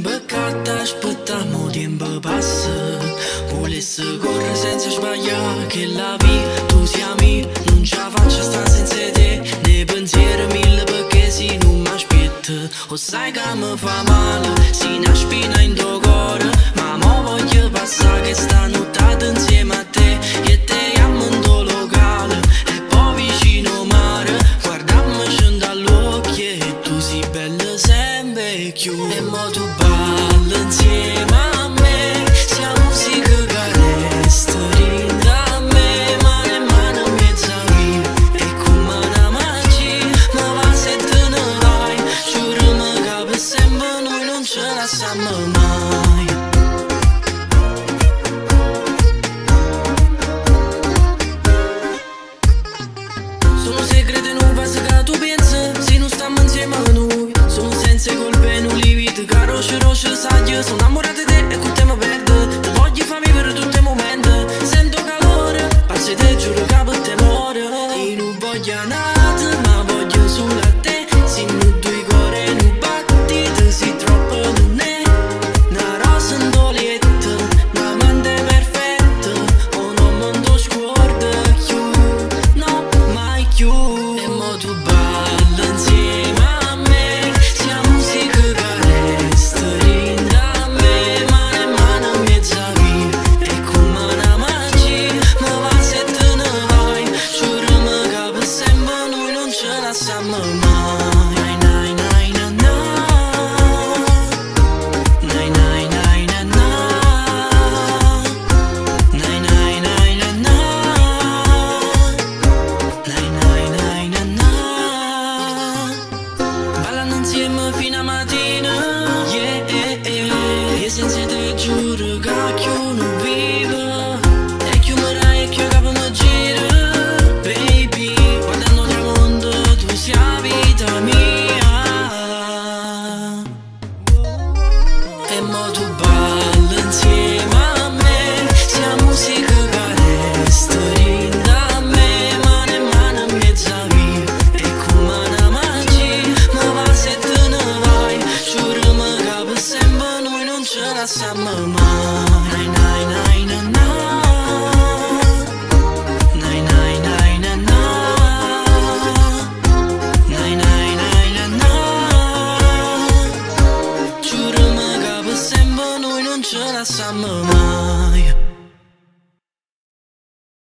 imbeccata, aspettiamo tempo passa. Volesse correre senza sbagliare, che la vita tu siamo, non ce la faccio sta senza te. Nei pensieri mille perché se non mi aspetti, o sai che mi fa male, si nasce